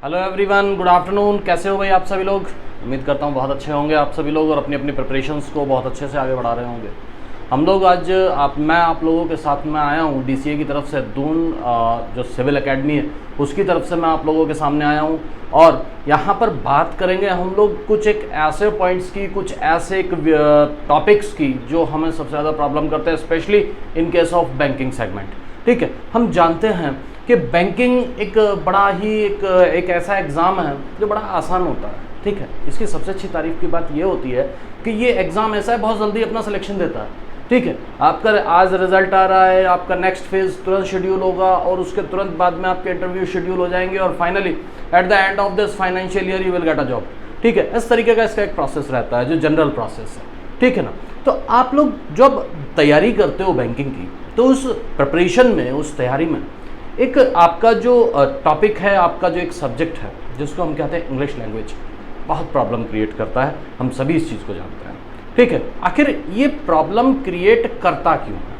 Hello everyone, good afternoon. कैसे हो भाई आप सभी लोग? उम्मीद करता हूँ बहुत अच्छे होंगे आप सभी लोग और अपनी अपनी प्रिपरेशंस को बहुत अच्छे से आगे बढ़ा रहे होंगे। हम लोग आज मैं आप लोगों के साथ में आया हूँ DCA की तरफ से। दून जो सिविल एकेडमी है उसकी तरफ से मैं आप लोगों के सामने आया हूँ और यहाँ पर बात करेंगे हम लोग कुछ एक ऐसे पॉइंट्स की, कुछ ऐसे एक टॉपिक्स की जो हमें सबसे ज़्यादा प्रॉब्लम करते हैं, specially in case of banking segment. ठीक है, हम जानते हैं कि बैंकिंग एक बड़ा ही एक ऐसा एग्ज़ाम है जो बड़ा आसान होता है। ठीक है, इसकी सबसे अच्छी तारीफ़ की बात ये होती है कि ये एग्ज़ाम ऐसा है बहुत जल्दी अपना सिलेक्शन देता है। ठीक है, आपका आज रिजल्ट आ रहा है, आपका नेक्स्ट फेज़ तुरंत शेड्यूल होगा और उसके तुरंत बाद में आपके इंटरव्यू शेड्यूल हो जाएंगे और finally at the end of this financial year you will get a job. ठीक है, इस तरीके का इसका एक प्रोसेस रहता है जो जनरल प्रोसेस है। ठीक है ना, तो आप लोग जब तैयारी करते हो बैंकिंग की तो उस प्रिपरेशन में, उस तैयारी में एक आपका जो टॉपिक है, आपका जो एक सब्जेक्ट है जिसको हम कहते हैं इंग्लिश लैंग्वेज, बहुत प्रॉब्लम क्रिएट करता है। हम सभी इस चीज़ को जानते हैं। ठीक है, आखिर ये प्रॉब्लम क्रिएट करता क्यों है?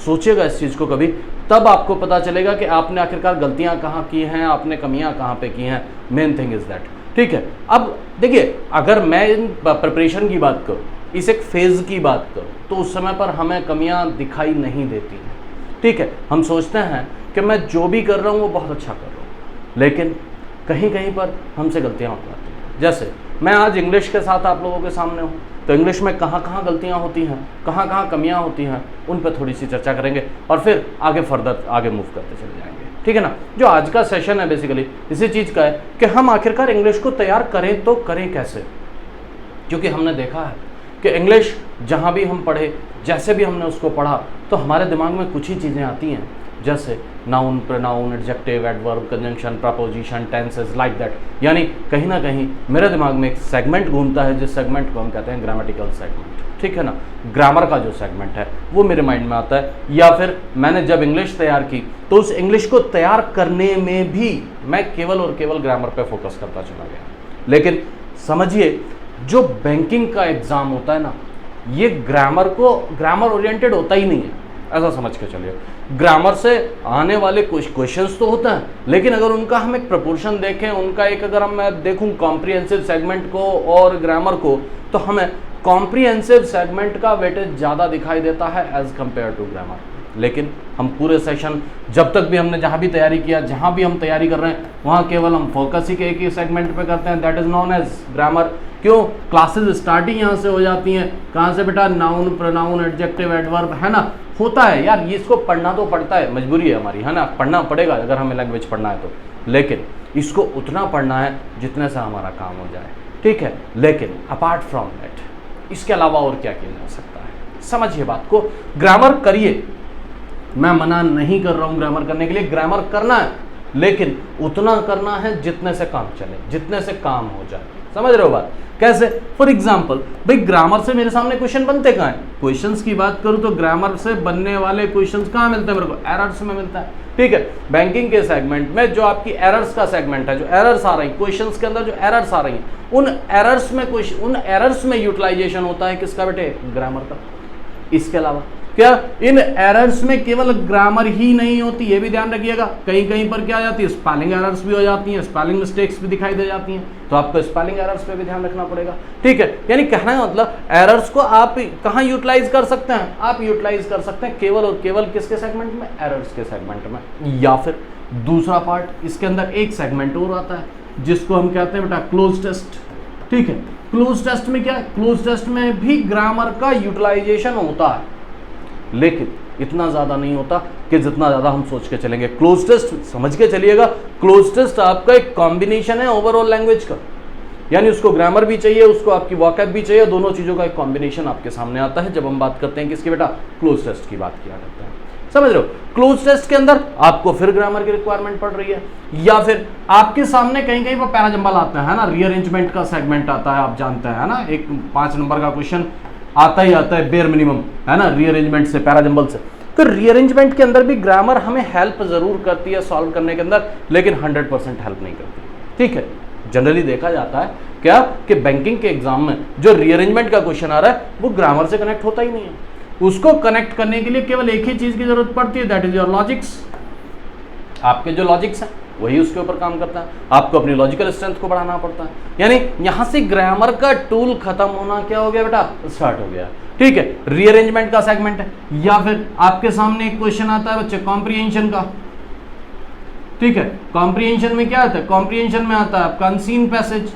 सोचिएगा इस चीज़ को कभी, तब आपको पता चलेगा कि आपने आखिरकार गलतियां कहाँ की हैं, आपने कमियां कहाँ पे की हैं। Main thing is that. ठीक है, अब देखिए, अगर मैं इन प्रिपरेशन की बात करूँ, इस एक फेज़ की बात करूँ, तो उस समय पर हमें कमियाँ दिखाई नहीं देती हैं। ठीक है, हम सोचते हैं कि मैं जो भी कर रहा हूँ वो बहुत अच्छा कर रहा हूँ, लेकिन कहीं कहीं पर हमसे गलतियाँ हो जाती हैं। जैसे मैं आज इंग्लिश के साथ आप लोगों के सामने हूँ, तो इंग्लिश में कहाँ कहाँ गलतियाँ होती हैं, कहाँ कहाँ कमियाँ होती हैं, उन पर थोड़ी सी चर्चा करेंगे और फिर आगे फर्दर आगे मूव करते चले जाएंगे। ठीक है ना, जो आज का सेशन है बेसिकली इसी चीज़ का है कि हम आखिरकार इंग्लिश को तैयार करें तो करें कैसे। क्योंकि हमने देखा है कि इंग्लिश जहाँ भी हम पढ़े, जैसे भी हमने उसको पढ़ा, तो हमारे दिमाग में कुछ ही चीज़ें आती हैं, जैसे noun, pronoun, adjective, adverb, conjunction, preposition, tenses, like that. यानी कहीं ना कहीं मेरे दिमाग में एक सेगमेंट घूमता है जिस सेगमेंट को हम कहते हैं ग्रामेटिकल सेगमेंट। ठीक है ना, ग्रामर का जो सेगमेंट है वो मेरे माइंड में आता है। या फिर मैंने जब इंग्लिश तैयार की तो उस इंग्लिश को तैयार करने में भी मैं केवल और केवल ग्रामर पे फोकस करता चला गया। लेकिन समझिए, जो बैंकिंग का एग्ज़ाम होता है ना, ये ग्रामर ओरिएंटेड होता ही नहीं है, ऐसा समझ के चलिए। ग्रामर से आने वाले कुछ क्वेश्चंस तो होते हैं, लेकिन अगर उनका हम एक प्रपोर्शन देखें, उनका एक अगर मैं देखूं कॉम्प्रिहेंसिव सेगमेंट को और ग्रामर को, तो हमें कॉम्प्रिहेंसिव सेगमेंट का वेटेज ज़्यादा दिखाई देता है एज कम्पेयर टू ग्रामर। लेकिन हम पूरे सेशन जब तक भी हमने जहाँ भी तैयारी किया, जहाँ भी हम तैयारी कर रहे हैं, वहाँ केवल हम फोकस ही के एक ही सेगमेंट पे करते हैं, that is known as grammar. क्यों? क्लासेस स्टार्ट ही यहाँ से हो जाती हैं। कहाँ से बेटा? नाउन, प्रोनाउन, एडजेक्टिव, एडवर्ब, है ना। होता है यार, ये इसको पढ़ना तो पड़ता है, मजबूरी है हमारी, है ना, पढ़ना पड़ेगा अगर हमें लैंग्वेज पढ़ना है तो। लेकिन इसको उतना पढ़ना है जितने से हमारा काम हो जाए। ठीक है, लेकिन अपार्ट फ्रॉम दैट इसके अलावा और क्या किया जा सकता है? समझिए बात को, ग्रामर करिए, मैं मना नहीं कर रहा हूँ ग्रामर करने के लिए, ग्रामर करना है, लेकिन उतना करना है जितने से काम चले, जितने से काम हो जाए। समझ रहे हो बात? कैसे? फॉर एग्जाम्पल, भाई ग्रामर से मेरे सामने क्वेश्चन बनते कहाँ हैं? क्वेश्चंस की बात करूँ तो ग्रामर से बनने वाले क्वेश्चंस कहाँ मिलते हैं मेरे को? एरर्स में मिलता है। ठीक है, बैंकिंग के सेगमेंट में जो आपकी एरर्स का सेगमेंट है, जो एरर्स आ रही, क्वेश्चंस के अंदर जो एरर्स आ रही हैं, उन एरर्स में यूटिलाइजेशन होता है किसका बेटे? ग्रामर का। इसके अलावा क्या इन एरर्स में केवल ग्रामर ही नहीं होती, ये भी ध्यान रखिएगा, कहीं कहीं पर क्या आ जाती है? स्पेलिंग एरर्स भी हो जाती हैं, स्पेलिंग मिस्टेक्स भी दिखाई दे जाती हैं, तो आपको स्पेलिंग एरर्स पे भी ध्यान रखना पड़ेगा। ठीक है, यानी कहना है मतलब एरर्स को आप कहाँ यूटिलाइज कर सकते हैं? आप यूटिलाइज कर सकते हैं केवल और केवल किसके सेगमेंट में? एरर्स के सेगमेंट में। या फिर दूसरा पार्ट, इसके अंदर एक सेगमेंट और आता है जिसको हम कहते हैं बेटा क्लोज टेस्ट। ठीक है, क्लोज टेस्ट में क्या? क्लोज टेस्ट में भी ग्रामर का यूटिलाइजेशन होता है, लेकिन इतना ज़्यादा नहीं होता कि जितना ज़्यादा हम सोच के चलेंगे। क्लोज टेस्ट समझ के चलिएगा, क्लोज टेस्ट आपका एक कॉम्बिनेशन है ओवरऑल लैंग्वेज का, यानी उसको ग्रामर भी चाहिए, उसको आपकी वॉकैब भी चाहिए, दोनों चीज़ों का एक कॉम्बिनेशन आपके सामने आता है जब हम बात करते हैं किसकी बेटा? क्लोज टेस्ट की बात किया करते हैं। समझ रहे हो? क्लोज टेस्ट के अंदर आपको फिर ग्रामर की रिक्वायरमेंट पड़ रही है, या फिर आपके सामने कहीं कहीं पर पैराजंबल आता है ना, रीअरेंजमेंट का सेगमेंट आता है, आप जानते हैं ना, एक 5 नंबर का क्वेश्चन आता ही आता है बेयर मिनिमम, है ना, रीअरेंजमेंट से, पैराजंबल से। तो रीअरेंजमेंट के अंदर भी ग्रामर हमें हेल्प जरूर करती है सॉल्व करने के अंदर, लेकिन 100% हेल्प नहीं करती। ठीक है, जनरली देखा जाता है क्या कि बैंकिंग के एग्जाम में जो रीअरेंजमेंट का क्वेश्चन आ रहा है वो ग्रामर से कनेक्ट होता ही नहीं है। उसको कनेक्ट करने के लिए केवल एक ही चीज की जरूरत पड़ती है, दैट इज योर लॉजिक्स। आपके जो लॉजिक्स हैं वही उसके ऊपर काम करता है। आपको अपनी लॉजिकल स्ट्रेंथ को बढ़ाना पड़ता है। यानी यहां से ग्रामर का टूल खत्म होना क्या हो गया बेटा, स्टार्ट हो गया। ठीक है, रीअरेंजमेंट का सेगमेंट है, या फिर आपके सामने एक क्वेश्चन आता है बच्चे कॉम्प्रिहेंशन का। ठीक है, कॉम्प्रिहेंशन में क्या आता है, कॉम्प्रिहेंशन में आता है आपका अनसीन पैसेज।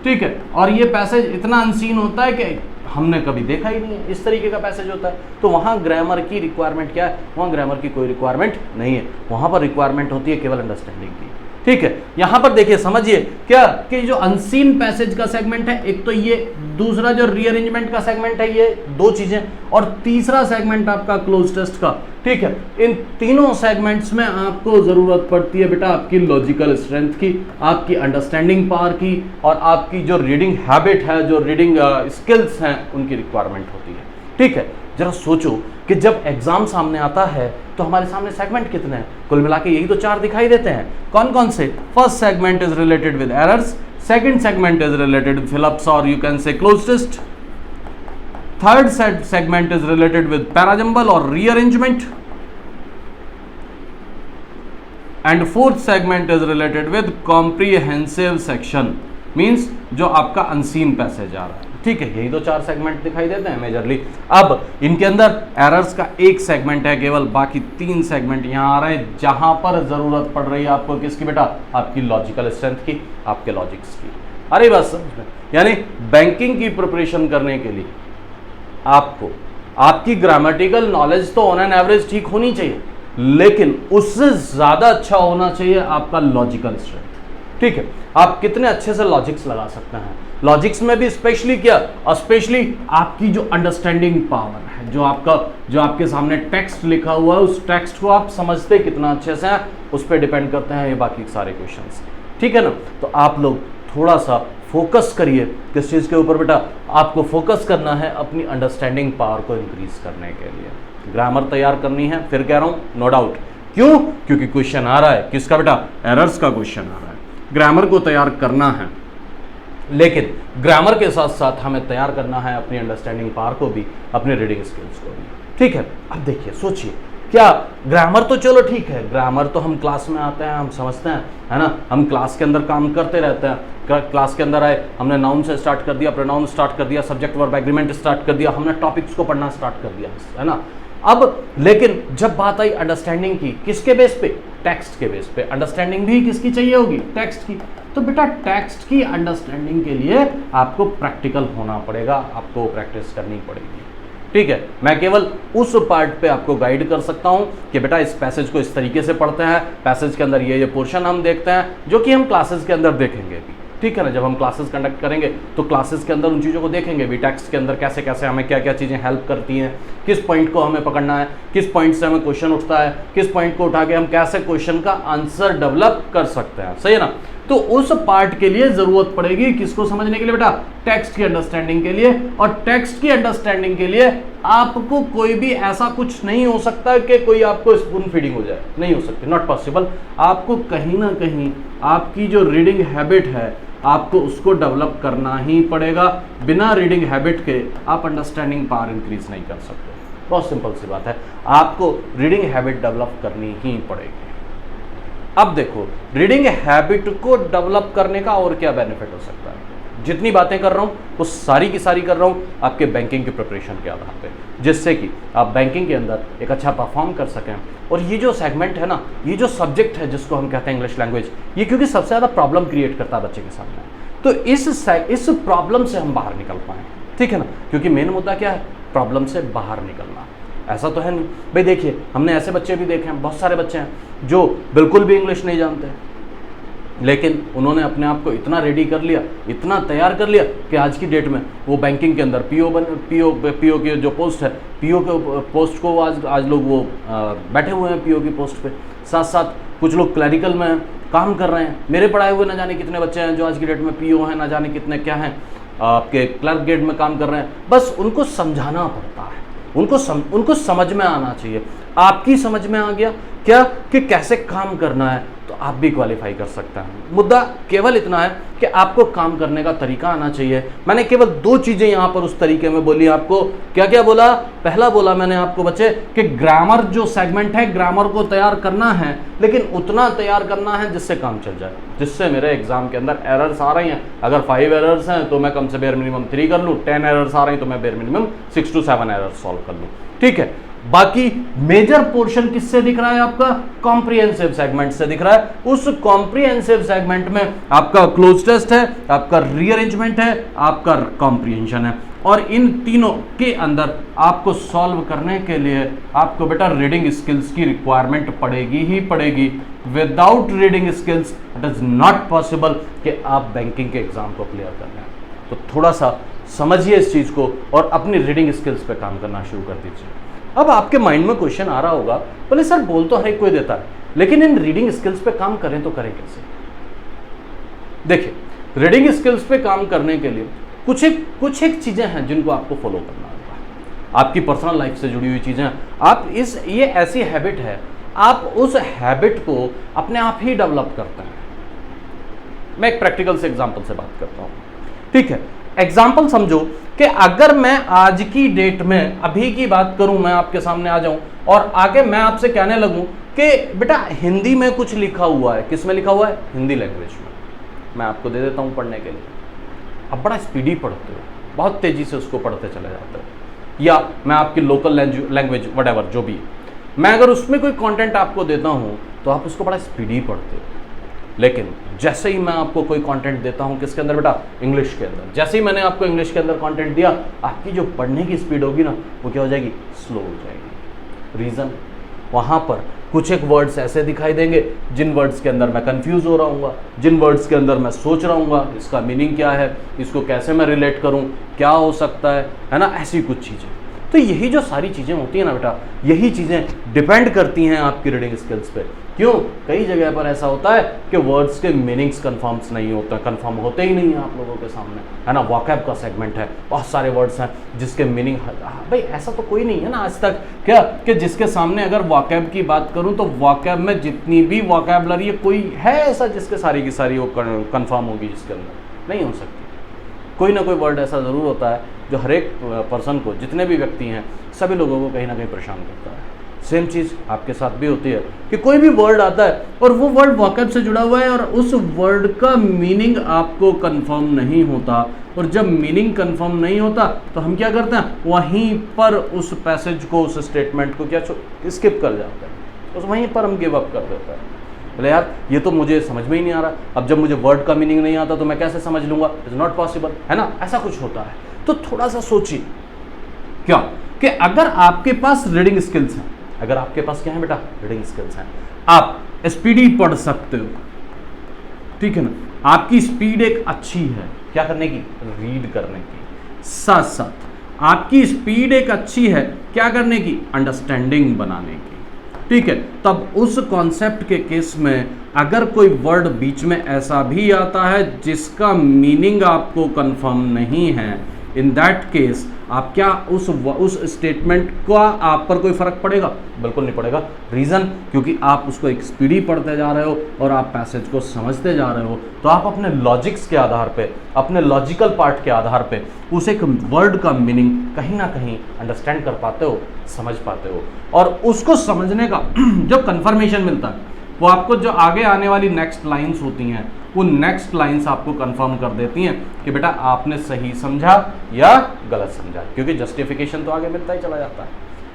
ठीक है, और ये पैसेज इतना अनसीन होता है कि हमने कभी देखा ही नहीं है, इस तरीके का पैसेज होता है। तो वहां ग्रामर की रिक्वायरमेंट क्या है, वहां ग्रामर की कोई रिक्वायरमेंट नहीं है, वहां पर रिक्वायरमेंट होती है केवल अंडरस्टैंडिंग की। ठीक है, यहां पर देखिए समझिए क्या कि जो अनसीन पैसेज का सेगमेंट है एक तो ये, दूसरा जो रीअरेंजमेंट का सेगमेंट है ये, दो चीजें, और तीसरा सेगमेंट आपका क्लोज टेस्ट का। ठीक है, इन तीनों सेगमेंट्स में आपको जरूरत पड़ती है बेटा आपकी लॉजिकल स्ट्रेंथ की, आपकी अंडरस्टैंडिंग पावर की, और आपकी जो रीडिंग हैबिट है, जो रीडिंग स्किल्स हैं, उनकी रिक्वायरमेंट होती है। ठीक है, जरा सोचो कि जब एग्जाम सामने आता है तो हमारे सामने सेगमेंट कितने हैं, कुल मिला के यही तो 4 दिखाई देते हैं। कौन कौन से, first segment is related with errors, second segment is related with fill ups और you can say cloze test, third segment is related with parajumble और rearrangement, and fourth segment is related with comprehensive section, means जो आपका unseen passage आ रहा है। ठीक है, यही तो 4 सेगमेंट दिखाई देते हैं मेजरली। अब इनके अंदर एरर्स का एक सेगमेंट है केवल, बाकी 3 सेगमेंट यहां आ रहे हैं जहां पर जरूरत पड़ रही है आपको किसकी बेटा, आपकी लॉजिकल स्ट्रेंथ की, आपके लॉजिक्स की। अरे बस समझ में, यानी बैंकिंग की प्रिपरेशन करने के लिए आपको आपकी ग्रामेटिकल नॉलेज तो ऑन एन एवरेज ठीक होनी चाहिए, लेकिन उससे ज्यादा अच्छा होना चाहिए आपका लॉजिकल स्ट्रेंथ। ठीक है, आप कितने अच्छे से लॉजिक्स लगा सकते हैं, लॉजिक्स में भी स्पेशली क्या, स्पेशली आपकी जो अंडरस्टैंडिंग पावर है, जो आपके सामने टेक्स्ट लिखा हुआ है, उस टेक्स्ट को आप समझते कितना अच्छे से हैं, उस पर डिपेंड करते हैं ये बाकी सारे क्वेश्चंस। ठीक है ना, तो आप लोग थोड़ा सा फोकस करिए किस चीज़ के ऊपर बेटा, आपको फोकस करना है अपनी अंडरस्टैंडिंग पावर को इंक्रीज करने के लिए। ग्रामर तैयार करनी है, फिर कह रहा हूँ नो डाउट, क्यों, क्योंकि क्वेश्चन आ रहा है किसका बेटा, एरर्स का क्वेश्चन आ रहा है। ग्रामर को तैयार करना है, लेकिन ग्रामर के साथ साथ हमें तैयार करना है अपनी अंडरस्टैंडिंग पावर को भी, अपने रीडिंग स्किल्स को भी। ठीक है, अब देखिए सोचिए, क्या ग्रामर तो चलो ठीक है, ग्रामर तो हम क्लास में आते हैं, हम समझते हैं, है ना, हम क्लास के अंदर काम करते रहते हैं। क्लास के अंदर आए, हमने नाउन से स्टार्ट कर दिया, प्रोनाउन स्टार्ट कर दिया, सब्जेक्ट वर्ब एग्रीमेंट स्टार्ट कर दिया, हमने टॉपिक्स को पढ़ना स्टार्ट कर दिया, है ना। अब लेकिन जब बात आई अंडरस्टैंडिंग की, किसके बेस पे, टेक्स्ट के बेस पे। अंडरस्टैंडिंग भी किसकी चाहिए होगी, टेक्स्ट की। तो बेटा टेक्स्ट की अंडरस्टैंडिंग के लिए आपको प्रैक्टिकल होना पड़ेगा, आपको प्रैक्टिस करनी पड़ेगी। ठीक है, मैं केवल उस पार्ट पे आपको गाइड कर सकता हूं कि बेटा इस पैसेज को इस तरीके से पढ़ते हैं, पैसेज के अंदर ये पोर्शन हम देखते हैं, जो कि हम क्लासेस के अंदर देखेंगे भी। ठीक है ना, जब हम क्लासेस कंडक्ट करेंगे तो क्लासेस के अंदर उन चीज़ों को देखेंगे भी, टेक्स्ट के अंदर कैसे कैसे हमें क्या क्या चीज़ें हेल्प करती हैं, किस पॉइंट को हमें पकड़ना है, किस पॉइंट से हमें क्वेश्चन उठता है, किस पॉइंट को उठा के हम कैसे क्वेश्चन का आंसर डेवलप कर सकते हैं। सही है ना, तो उस पार्ट के लिए जरूरत पड़ेगी किसको समझने के लिए बेटा, टेक्स्ट की अंडरस्टैंडिंग के लिए। और टेक्स्ट की अंडरस्टैंडिंग के लिए आपको कोई भी ऐसा कुछ नहीं हो सकता कि कोई आपको स्पून फीडिंग हो जाए, नहीं हो सकती, नॉट पॉसिबल। आपको कहीं ना कहीं आपकी जो रीडिंग हैबिट है आपको उसको डेवलप करना ही पड़ेगा। बिना रीडिंग हैबिट के आप अंडरस्टैंडिंग पावर इंक्रीज नहीं कर सकते। बहुत सिंपल सी बात है, आपको रीडिंग हैबिट डेवलप करनी ही पड़ेगी। अब देखो, रीडिंग हैबिट को डेवलप करने का और क्या बेनिफिट हो सकता है। जितनी बातें कर रहा हूँ वो सारी की सारी कर रहा हूँ आपके बैंकिंग के प्रिपरेशन के आधार पे, जिससे कि आप बैंकिंग के अंदर एक अच्छा परफॉर्म कर सकें। और ये जो सेगमेंट है ना, ये जो सब्जेक्ट है जिसको हम कहते हैं इंग्लिश लैंग्वेज, ये क्योंकि सबसे ज़्यादा प्रॉब्लम क्रिएट करता है बच्चे के सामने, तो इस प्रॉब्लम से हम बाहर निकल पाएँ। ठीक है ना, क्योंकि मेन मुद्दा क्या है, प्रॉब्लम से बाहर निकलना। ऐसा तो है नहीं भाई, देखिए हमने ऐसे बच्चे भी देखे हैं, बहुत सारे बच्चे हैं जो बिल्कुल भी इंग्लिश नहीं जानते, लेकिन उन्होंने अपने आप को इतना रेडी कर लिया, इतना तैयार कर लिया कि आज की डेट में वो बैंकिंग के अंदर पीओ की जो पोस्ट है, पीओ के पोस्ट को आज लोग वो बैठे हुए हैं पीओ की पोस्ट पे। साथ साथ कुछ लोग क्लरिकल में काम कर रहे हैं। मेरे पढ़ाए हुए ना जाने कितने बच्चे हैं जो आज की डेट में पीओ हैं, ना जाने कितने क्या हैं आपके क्लर्क ग्रेड में काम कर रहे हैं। बस उनको समझाना पड़ता है, उनको समझ में आना चाहिए। आपकी समझ में आ गया क्या कि कैसे काम करना है, तो आप भी क्वालिफाई कर सकते हैं। मुद्दा केवल इतना है कि आपको काम करने का तरीका आना चाहिए। मैंने केवल 2 चीजें यहां पर उस तरीके में बोली आपको। क्या क्या बोला? पहला बोला मैंने आपको बच्चे कि ग्रामर जो सेगमेंट है, ग्रामर को तैयार करना है, लेकिन उतना तैयार करना है जिससे काम चल जाए, जिससे मेरे एग्जाम के अंदर एरर्स आ रही हैं, अगर 5 एरर्स हैं तो मैं कम से बेयर मिनिमम 3 कर लूँ, 10 एरर्स आ रही हैं तो मैं bare minimum 6 to 7 errors solve कर लूँ। ठीक है, बाकी मेजर पोर्शन किससे दिख रहा है? आपका कॉम्प्रिहेंसिव सेगमेंट से दिख रहा है। उस कॉम्प्रिहेंसिव सेगमेंट में आपका क्लोज टेस्ट है, आपका रीअरेंजमेंट है, आपका कॉम्प्रिहेंशन है, और इन तीनों के अंदर आपको सॉल्व करने के लिए आपको बेटा रीडिंग स्किल्स की रिक्वायरमेंट पड़ेगी ही पड़ेगी। Without reading skills it is not possible कि आप बैंकिंग के एग्जाम को क्लियर कर लें। तो थोड़ा सा समझिए इस चीज को और अपनी रीडिंग स्किल्स पे काम करना शुरू कर दीजिए। अब आपके माइंड में क्वेश्चन आ रहा होगा, बोले सर बोल तो हर एक कोई देता है, लेकिन इन रीडिंग स्किल्स पे काम करें तो करें कैसे? देखिए, रीडिंग स्किल्स पे काम करने के लिए कुछ एक चीजें हैं जिनको आपको फॉलो करना होगा। आपकी पर्सनल लाइफ से जुड़ी हुई चीजें, आप ये ऐसी हैबिट है, आप उस हैबिट को अपने आप ही डेवलप करते हैं। मैं एक प्रैक्टिकल से एग्जांपल से बात करता हूं। ठीक है, एग्जाम्पल समझो कि अगर मैं आज की डेट में अभी की बात करूं, मैं आपके सामने आ जाऊं और आगे मैं आपसे कहने लगूं कि बेटा हिंदी में कुछ लिखा हुआ है। किस में लिखा हुआ है? हिंदी लैंग्वेज में। मैं आपको दे देता हूं पढ़ने के लिए। अब बड़ा स्पीडी पढ़ते हो, बहुत तेजी से उसको पढ़ते चले जाते हो, या मैं आपकी लोकल लैंग्वेज वटेवर जो भी, मैं अगर उसमें कोई कंटेंट आपको देता हूं तो आप उसको बड़ा स्पीडी पढ़ते हो। लेकिन जैसे ही मैं आपको कोई कंटेंट देता हूं, किसके अंदर बेटा? इंग्लिश के अंदर। जैसे ही मैंने आपको इंग्लिश के अंदर कंटेंट दिया, आपकी जो पढ़ने की स्पीड होगी ना, वो क्या हो जाएगी? स्लो हो जाएगी। रीजन, वहां पर कुछ एक वर्ड्स ऐसे दिखाई देंगे जिन वर्ड्स के अंदर मैं कंफ्यूज हो रहा हूँ, जिन वर्ड्स के अंदर मैं सोच रहा हूँ इसका मीनिंग क्या है, इसको कैसे मैं रिलेट करूँ, क्या हो सकता है ना, ऐसी कुछ चीज़ें। तो यही जो सारी चीज़ें होती हैं ना बेटा, यही चीज़ें डिपेंड करती हैं आपकी रीडिंग स्किल्स पे। क्यों? कई जगह पर ऐसा होता है कि वर्ड्स के मीनिंग्स कंफर्म्स नहीं होते, कंफर्म होते ही नहीं हैं आप लोगों के सामने, है ना। वॉकैब का सेगमेंट है, बहुत सारे वर्ड्स हैं जिसके मीनिंग, भाई ऐसा तो कोई नहीं है ना आज तक क्या कि जिसके सामने अगर वॉकैब की बात करूं तो वॉकैब में जितनी भी वॉकैबलरी है, कोई है ऐसा जिसके सारी की सारी वो कंफर्म होगी? जिसके अंदर नहीं हो सकती। कोई ना कोई वर्ड ऐसा ज़रूर होता है जो हर एक पर्सन को, जितने भी व्यक्ति हैं, सभी लोगों को कहीं ना कहीं परेशान करता है। सेम चीज़ आपके साथ भी होती है कि कोई भी वर्ड आता है और वो वर्ड वॉकैब से जुड़ा हुआ है और उस वर्ड का मीनिंग आपको कंफर्म नहीं होता, और जब मीनिंग कंफर्म नहीं होता तो हम क्या करते हैं? वहीं पर उस पैसेज को, उस स्टेटमेंट को क्या स्किप कर जाते हैं, उस वहीं पर हम गिव अप कर देते हैं। बोले यार ये तो मुझे समझ में ही नहीं आ रहा, अब जब मुझे वर्ड का मीनिंग नहीं आता तो मैं कैसे समझ लूँगा? इट्स नॉट पॉसिबल, है ना। ऐसा कुछ होता है। तो थोड़ा सा सोचिए क्या कि अगर आपके पास रीडिंग स्किल्स हैं, अगर आपके पास क्या है बेटा? रीडिंग स्किल्स हैं, आप स्पीडी पढ़ सकते हो, ठीक है ना। आपकी स्पीड एक अच्छी है क्या करने की? रीड करने की। साथ साथ आपकी स्पीड एक अच्छी है क्या करने की? अंडरस्टैंडिंग बनाने की, ठीक है। तब उस कॉन्सेप्ट के केस में अगर कोई वर्ड बीच में ऐसा भी आता है जिसका मीनिंग आपको कंफर्म नहीं है, इन दैट केस आप क्या उस स्टेटमेंट का आप पर कोई फर्क पड़ेगा? बिल्कुल नहीं पड़ेगा। रीज़न, क्योंकि आप उसको एक स्पीडी पढ़ते जा रहे हो और आप पैसेज को समझते जा रहे हो, तो आप अपने लॉजिक्स के आधार पे, अपने लॉजिकल पार्ट के आधार पे उस एक वर्ड का मीनिंग कहीं ना कहीं अंडरस्टैंड कर पाते हो, समझ पाते हो, और उसको समझने का जो कंफर्मेशन मिलता है वो आपको जो आगे आने वाली नेक्स्ट लाइंस होती हैं, वो नेक्स्ट लाइंस आपको कंफर्म कर देती हैं कि बेटा आपने सही समझा या गलत समझा, क्योंकि जस्टिफिकेशन तो आगे मिलता ही चला जाता है।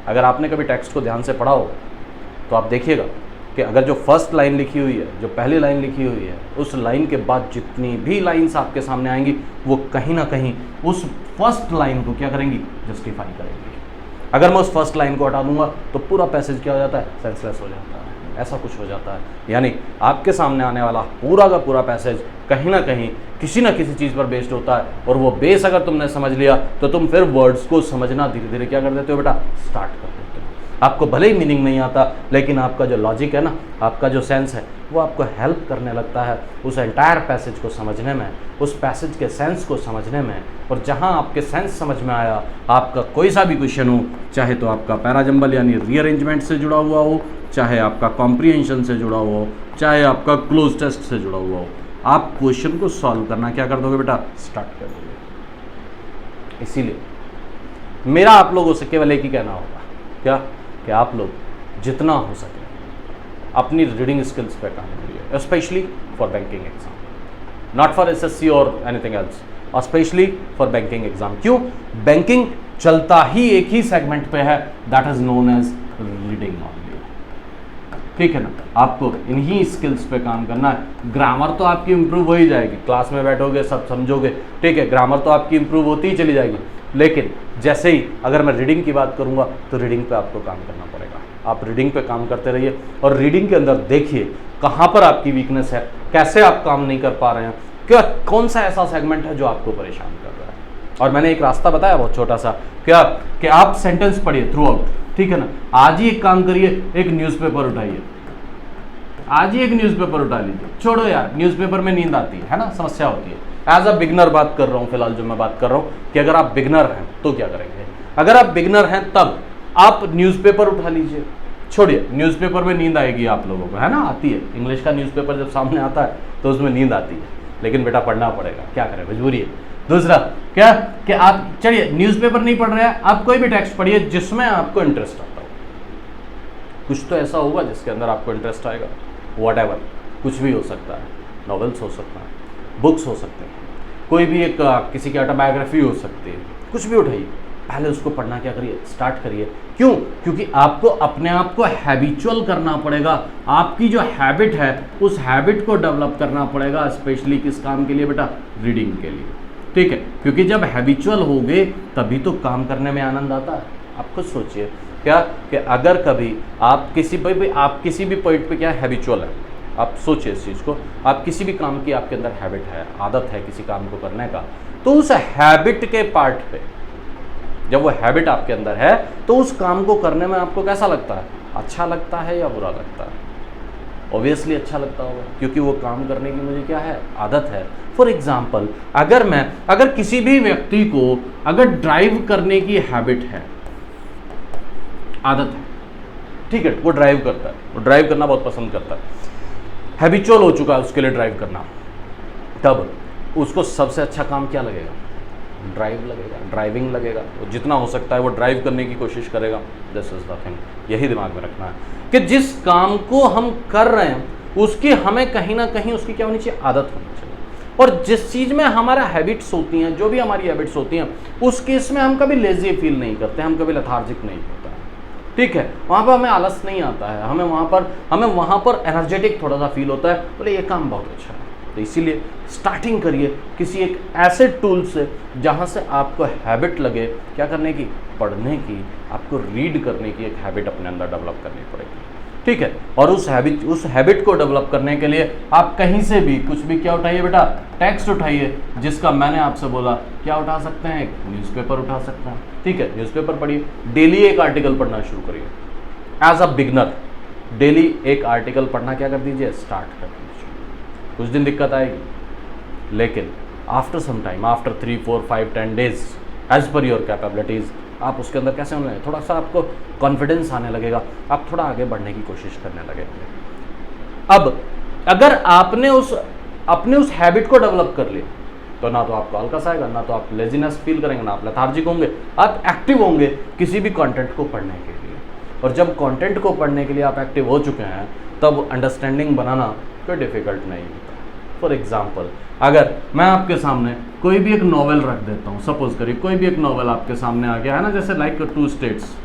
अगर आपने कभी टेक्स्ट को ध्यान से पढ़ा हो तो आप देखिएगा कि अगर जो फर्स्ट लाइन लिखी हुई है, जो पहली लाइन लिखी हुई है, उस लाइन के बाद जितनी भी लाइंस आपके सामने आएंगी वो कहीं ना कहीं उस फर्स्ट लाइन को क्या करेंगी? जस्टिफाई करेंगी। अगर मैं उस फर्स्ट लाइन को हटा दूंगा तो पूरा पैसेज क्या हो जाता है? सेंसलेस हो जाता है। ऐसा कुछ हो जाता है, यानी आपके सामने आने वाला पूरा का पूरा पैसेज कहीं ना कहीं किसी ना किसी चीज़ पर बेस्ड होता है, और वो बेस अगर तुमने समझ लिया तो तुम फिर वर्ड्स को समझना धीरे धीरे क्या कर देते हो बेटा? स्टार्ट कर देते हो। आपको भले ही मीनिंग नहीं आता, लेकिन आपका जो लॉजिक है ना, आपका जो सेंस है, वो आपको हेल्प करने लगता है उस एंटायर पैसेज को समझने में, उस पैसेज के सेंस को समझने में। और जहाँ आपके सेंस समझ में आया, आपका कोई सा भी क्वेश्चन हो, चाहे तो आपका पैराजंबल यानी रीअरेंजमेंट से जुड़ा हुआ हो, चाहे आपका कॉम्प्रिहेंशन से जुड़ा हुआ हो, चाहे आपका क्लोज टेस्ट से जुड़ा हुआ हो, आप क्वेश्चन को सॉल्व करना क्या कर दोगे बेटा, स्टार्ट कर दोगे। इसीलिए मेरा आप लोगों से केवल एक ही कहना होगा, क्या कि आप लोग जितना हो सके अपनी रीडिंग स्किल्स पे काम करिए, specially for banking exam, not for SSC और एनीथिंग एल्स, और स्पेशली फॉर बैंकिंग एग्जाम। क्यों? बैंकिंग चलता ही एक ही सेगमेंट पे है, that is known as reading only. ठीक है ना, आपको इन्हीं स्किल्स पे काम करना है। ग्रामर तो आपकी इंप्रूव हो ही जाएगी, क्लास में बैठोगे सब समझोगे, ठीक है, ग्रामर तो आपकी इंप्रूव होती ही चली जाएगी, लेकिन जैसे ही अगर मैं रीडिंग की बात करूंगा तो रीडिंग पे आपको काम करना पड़ेगा। आप रीडिंग पे काम करते रहिए और रीडिंग के अंदर देखिए कहाँ पर आपकी वीकनेस है, कैसे आप काम नहीं कर पा रहे हैं, क्या कौन सा ऐसा सेगमेंट है जो आपको परेशान कर रहा है। और मैंने एक रास्ता बताया बहुत छोटा सा, क्या कि आप सेंटेंस पढ़िए थ्रू आउट, ठीक है ना। आज ही एक काम करिए, एक न्यूज़पेपर उठाइए, आज ही एक न्यूज़पेपर उठा लीजिए। छोड़ो यार, न्यूज़पेपर में नींद आती है ना, समस्या होती है। एज अ बिगनर बात कर रहा हूँ फिलहाल, जो मैं बात कर रहा हूँ कि अगर आप बिगनर हैं तो क्या करेंगे। अगर आप बिगनर हैं तब आप न्यूज़पेपर उठा लीजिए, छोड़िए, न्यूज़पेपर में नींद आएगी आप लोगों को, है ना, आती है। इंग्लिश का न्यूज़पेपर जब सामने आता है तो उसमें नींद आती है, लेकिन बेटा पढ़ना पड़ेगा, क्या करें, मजबूरी है। दूसरा क्या कि आप चलिए न्यूज़पेपर नहीं पढ़ रहे हैं, आप कोई भी टेक्स्ट पढ़िए जिसमें आपको इंटरेस्ट आता हो। कुछ तो ऐसा होगा जिसके अंदर आपको इंटरेस्ट आएगा, व्हाटएवर, कुछ भी हो सकता है, नॉवेल्स हो सकता है, बुक्स हो सकते हैं, कोई भी एक किसी की ऑटोबायोग्राफी हो सकती है, कुछ भी उठाइए, पहले उसको पढ़ना क्या करिए, स्टार्ट करिए। क्यों? क्योंकि आपको अपने आप को हैबिचुअल करना पड़ेगा, आपकी जो हैबिट है उस हैबिट को डेवलप करना पड़ेगा, स्पेशली किस काम के लिए बेटा, रीडिंग के लिए, ठीक है। क्योंकि जब हैबिचुअल होगे तभी तो काम करने में आनंद आता है। आप खुद सोचिए क्या कि अगर कभी आप किसी भी पॉइंट पे क्या हैबिचुअल है, आप सोचिए इस चीज़ को, आप किसी भी काम की आपके अंदर हैबिट है, आदत है किसी काम को करने का, तो उस हैबिट के पार्ट पे जब वो हैबिट आपके अंदर है तो उस काम को करने में आपको कैसा लगता है, अच्छा लगता है या बुरा लगता है? ऑब्वियसली अच्छा लगता होगा, क्योंकि वो काम करने की मुझे क्या है, आदत है। फॉर एग्जाम्पल, अगर किसी भी व्यक्ति को अगर ड्राइव करने की हैबिट है, आदत है, ठीक है, वो ड्राइव करता है, वो ड्राइव करना बहुत पसंद करता है, हैबिचुअल हो चुका है उसके लिए ड्राइव करना, तब उसको सबसे अच्छा काम क्या लगेगा, ड्राइव लगेगा, ड्राइविंग लगेगा। वो जितना हो सकता है वो ड्राइव करने की कोशिश करेगा। दिस इज द थिंग, यही दिमाग में रखना है कि जिस काम को हम कर रहे हैं उसकी हमें कहीं ना कहीं उसकी क्या होनी चाहिए, आदत होनी चाहिए। और जिस चीज़ में हमारा हैबिट्स होती हैं, जो भी हमारी हैबिट्स होती हैं, उस केस में हम कभी लेजी फील नहीं करते, हम कभी लेथार्जिक नहीं होता है, ठीक है। वहाँ पर हमें आलस नहीं आता है, हमें वहाँ पर एनर्जेटिक थोड़ा सा फील होता है, बोले ये काम बहुत अच्छा है। तो इसीलिए स्टार्टिंग करिए किसी एक ऐसे टूल से जहाँ से आपको हैबिट लगे क्या करने की, पढ़ने की, आपको रीड करने की एक हैबिट अपने अंदर डेवलप करनी पड़ेगी, ठीक है। और उस हैबिट को डेवलप करने के लिए आप कहीं से भी कुछ भी क्या उठाइए बेटा, टेक्स्ट उठाइए, जिसका मैंने आपसे बोला क्या उठा सकते हैं, एक न्यूज़पेपर उठा सकते हैं, ठीक है। न्यूज़पेपर पढ़िए, डेली एक आर्टिकल पढ़ना शुरू करिए। एज अ बिगनर डेली एक आर्टिकल पढ़ना क्या कर दीजिए, स्टार्ट कर दीजिए। कुछ दिन दिक्कत आएगी, लेकिन after some time, after 3, 4, 5, 10 days, as per your capabilities, आप उसके अंदर कैसे होने लगे, थोड़ा सा आपको कॉन्फिडेंस आने लगेगा, आप थोड़ा आगे बढ़ने की कोशिश करने लगेंगे। अब अगर आपने अपने उस हैबिट को डेवलप कर लिया तो ना तो आपको आलस आएगा, ना तो आप लेजीनेस फील करेंगे, ना आप लेथार्जिक होंगे, आप एक्टिव होंगे किसी भी कंटेंट को पढ़ने के लिए। और जब कंटेंट को पढ़ने के लिए आप एक्टिव हो चुके हैं तब अंडरस्टैंडिंग बनाना कोई डिफ़िकल्ट नहीं होता। फॉर एग्जाम्पल, अगर मैं आपके सामने कोई भी एक नॉवेल रख देता हूँ, सपोज करिए कोई भी एक नॉवेल आपके सामने आ गया है ना, जैसे लाइक 2 स्टेट्स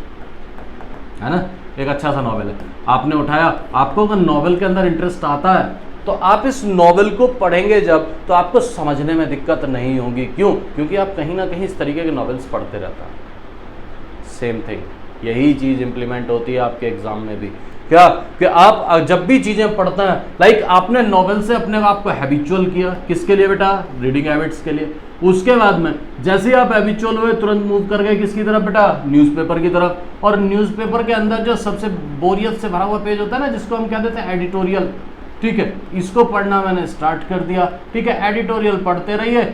है ना, एक अच्छा सा नॉवेल है, आपने उठाया, आपको अगर नॉवेल के अंदर इंटरेस्ट आता है तो आप इस नॉवेल को पढ़ेंगे जब, तो आपको समझने में दिक्कत नहीं होगी। क्यों? क्योंकि आप कहीं ना कहीं इस तरीके के नॉवेल्स पढ़ते रहता है। सेम थिंग, यही चीज़ इंप्लीमेंट होती है आपके एग्जाम में भी। क्या कि आप जब भी चीज़ें पढ़ते हैं, लाइक आपने नॉवेल से अपने आप को हैबिचुअल किया, किसके लिए बेटा, रीडिंग हैबिट्स के लिए। उसके बाद में जैसे ही आप हैबिचुअल हुए तुरंत मूव कर गए किसकी तरफ बेटा, न्यूज़पेपर की तरफ। और न्यूज़पेपर के अंदर जो सबसे बोरियत से भरा हुआ पेज होता है ना, जिसको हम कहते हैं एडिटोरियल, ठीक है, इसको पढ़ना मैंने स्टार्ट कर दिया। ठीक है, एडिटोरियल पढ़ते रहिए।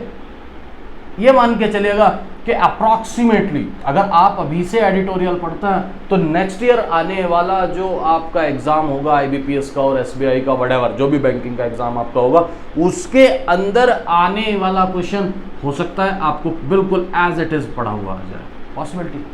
ये मान के चलिएगा कि अप्रॉक्सीमेटली अगर आप अभी से एडिटोरियल पढ़ते हैं तो नेक्स्ट ईयर आने वाला जो आपका एग्जाम होगा आईबीपीएस का और एसबीआई का व्हाटएवर जो भी बैंकिंग का एग्जाम आपका होगा, उसके अंदर आने वाला क्वेश्चन हो सकता है आपको बिल्कुल एज इट इज पढ़ा हुआ आ जाए। पॉसिबिलिटी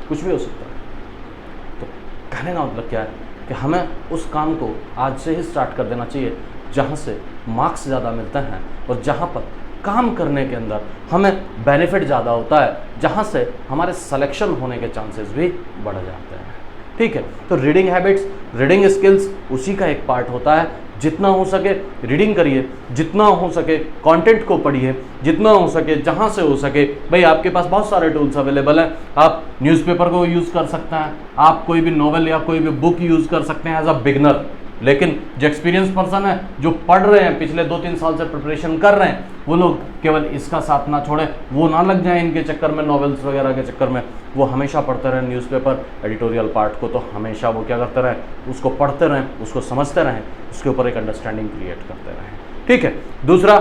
कुछ भी हो सकता है। तो कहने का मतलब क्या है कि हमें उस काम को आज से ही स्टार्ट कर देना चाहिए जहाँ से मार्क्स ज़्यादा मिलते हैं और जहाँ पर काम करने के अंदर हमें बेनिफिट ज़्यादा होता है, जहाँ से हमारे सिलेक्शन होने के चांसेस भी बढ़ जाते हैं। ठीक है, तो रीडिंग हैबिट्स, रीडिंग स्किल्स उसी का एक पार्ट होता है। जितना हो सके रीडिंग करिए, जितना हो सके कंटेंट को पढ़िए, जितना हो सके जहाँ से हो सके। भाई आपके पास बहुत सारे टूल्स अवेलेबल हैं, आप न्यूज़पेपर को यूज़ कर सकते हैं, आप कोई भी नॉवेल या कोई भी बुक यूज़ कर सकते हैं एज अ बिगनर। लेकिन जो एक्सपीरियंस पर्सन है, जो पढ़ रहे हैं, पिछले 2-3 साल से प्रिपरेशन कर रहे हैं, वो लोग केवल इसका साथ ना छोड़ें, वो ना लग जाएं इनके चक्कर में, नॉवेल्स वगैरह के चक्कर में। वो हमेशा पढ़ते रहें न्यूज़पेपर, एडिटोरियल पार्ट को, तो हमेशा वो क्या करते रहें, उसको पढ़ते रहें, उसको समझते रहें, उसके ऊपर एक अंडरस्टैंडिंग क्रिएट करते रहें। ठीक है, दूसरा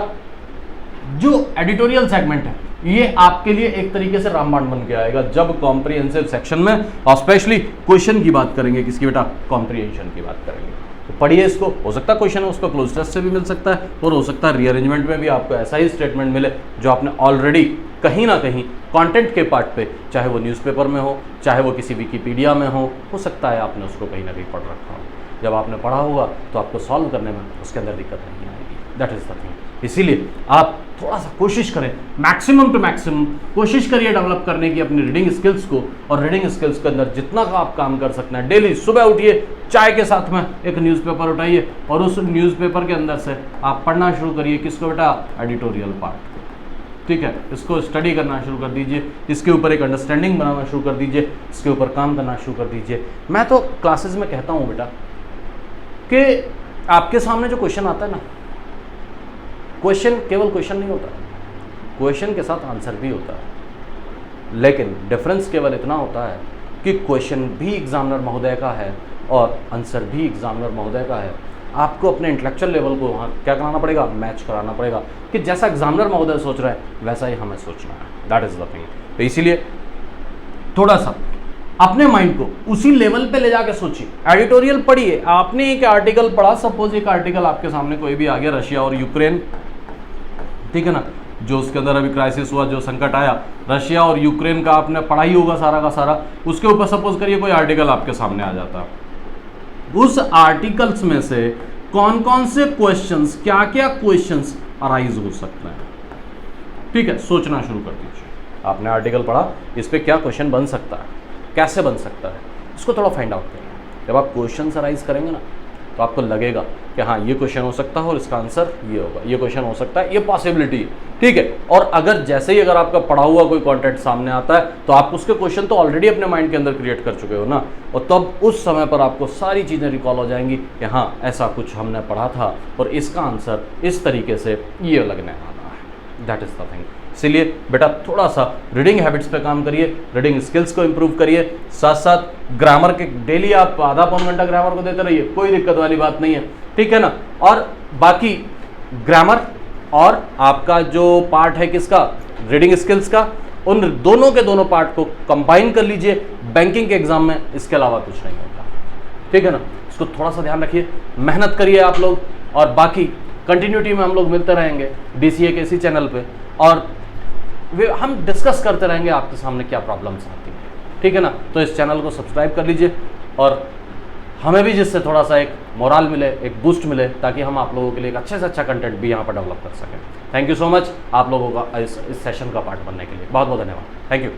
जो एडिटोरियल सेगमेंट है, ये आपके लिए एक तरीके से रामबाण बन के आएगा जब कॉम्प्रिहेंसिव सेक्शन में, और स्पेशली क्वेश्चन की बात करेंगे, किसकी बेटा, कॉम्प्रिहेंशन की बात करेंगे। तो पढ़िए इसको, हो सकता है क्वेश्चन उसको क्लोज टेस्ट से भी मिल सकता है, और हो सकता है रीअरेंजमेंट में भी आपको ऐसा ही स्टेटमेंट मिले जो आपने ऑलरेडी कहीं ना कहीं कंटेंट के पार्ट पे, चाहे वो न्यूज़पेपर में हो, चाहे वो किसी विकिपीडिया में हो सकता है आपने उसको कहीं ना कहीं पढ़ रखा हो। जब आपने पढ़ा होगा तो आपको सॉल्व करने में उसके अंदर दिक्कत नहीं आएगी। That is the thing. इसीलिए आप थोड़ा सा कोशिश करें, मैक्सिमम टू मैक्सिमम कोशिश करिए डेवलप करने की अपनी रीडिंग स्किल्स को, और रीडिंग स्किल्स के अंदर जितना का आप काम कर सकते हैं, डेली सुबह उठिए, चाय के साथ में एक न्यूज़पेपर उठाइए और उस न्यूज़पेपर के अंदर से आप पढ़ना शुरू करिए, किसको बेटा, एडिटोरियल पार्ट। ठीक है, इसको स्टडी करना शुरू कर दीजिए, इसके ऊपर एक अंडरस्टैंडिंग बनाना शुरू कर दीजिए, इसके ऊपर काम करना शुरू कर दीजिए। मैं तो क्लासेस में कहता हूँ बेटा कि आपके सामने जो क्वेश्चन आता है ना, क्वेश्चन केवल क्वेश्चन नहीं होता, क्वेश्चन के साथ आंसर भी होता है। लेकिन डिफरेंस केवल इतना होता है कि क्वेश्चन भी एग्जामिनर महोदय का है और आंसर भी एग्जामिनर महोदय का है। आपको अपने इंटेलेक्चुअल लेवल को वहाँ क्या कराना पड़ेगा, मैच कराना पड़ेगा, कि जैसा एग्जामिनर महोदय सोच रहे हैं वैसा ही हमें सोचना है। That is the thing. तो इसीलिए थोड़ा सा अपने माइंड को उसी लेवल पे ले जाके सोचिए। एडिटोरियल पढ़िए, आपने एक आर्टिकल पढ़ा, सपोज एक आर्टिकल आपके सामने कोई भी आ गया, रशिया और यूक्रेन, ठीक है ना, जो उसके अंदर अभी क्राइसिस हुआ, जो संकट आया, रशिया और यूक्रेन का आपने पढ़ा ही होगा सारा का सारा। उसके ऊपर सपोज करिए कोई आर्टिकल आपके सामने आ जाता, उस आर्टिकल्स में से कौन कौन से क्वेश्चंस, क्या क्या क्वेश्चंस अराइज हो सकते हैं। ठीक है, सोचना शुरू कर दीजिए। आपने आर्टिकल पढ़ा, इस पर क्या क्वेश्चन बन सकता है, कैसे बन सकता है, इसको थोड़ा फाइंड आउट करिए। जब आप क्वेश्चन अराइज करेंगे ना, तो आपको लगेगा कि हाँ ये क्वेश्चन हो सकता है और इसका आंसर ये होगा, ये क्वेश्चन हो सकता है, ये पॉसिबिलिटी है। ठीक है, और अगर जैसे ही अगर आपका पढ़ा हुआ कोई कंटेंट सामने आता है तो आप उसके क्वेश्चन तो ऑलरेडी अपने माइंड के अंदर क्रिएट कर चुके हो ना, और तब उस समय पर आपको सारी चीज़ें रिकॉल हो जाएंगी कि हाँ ऐसा कुछ हमने पढ़ा था और इसका आंसर इस तरीके से ये लगने वाला है। That is the thing. इसीलिए बेटा थोड़ा सा रीडिंग हैबिट्स पे काम करिए, रीडिंग स्किल्स को इंप्रूव करिए, साथ साथ ग्रामर के डेली आप आधा पौन घंटा ग्रामर को देते रहिए, कोई दिक्कत वाली बात नहीं है। ठीक है ना, और बाकी ग्रामर और आपका जो पार्ट है किसका, रीडिंग स्किल्स का, उन दोनों के दोनों पार्ट को कंबाइन कर लीजिए बैंकिंग के एग्जाम में, इसके अलावा कुछ नहीं होता। ठीक है ना, इसको थोड़ा सा ध्यान रखिए, मेहनत करिए आप लोग, और बाकी कंटिन्यूटी में हम लोग मिलते रहेंगे DCA के इसी चैनल पे, और हम डिस्कस करते रहेंगे आपके सामने क्या प्रॉब्लम्स आती हैं। ठीक है ना, तो इस चैनल को सब्सक्राइब कर लीजिए, और हमें भी जिससे थोड़ा सा एक मोरल मिले, एक बूस्ट मिले, ताकि हम आप लोगों के लिए एक अच्छे से अच्छा कंटेंट भी यहाँ पर डेवलप कर सकें। थैंक यू सो मच आप लोगों का इस सेशन का पार्ट बनने के लिए, बहुत बहुत धन्यवाद। Thank you.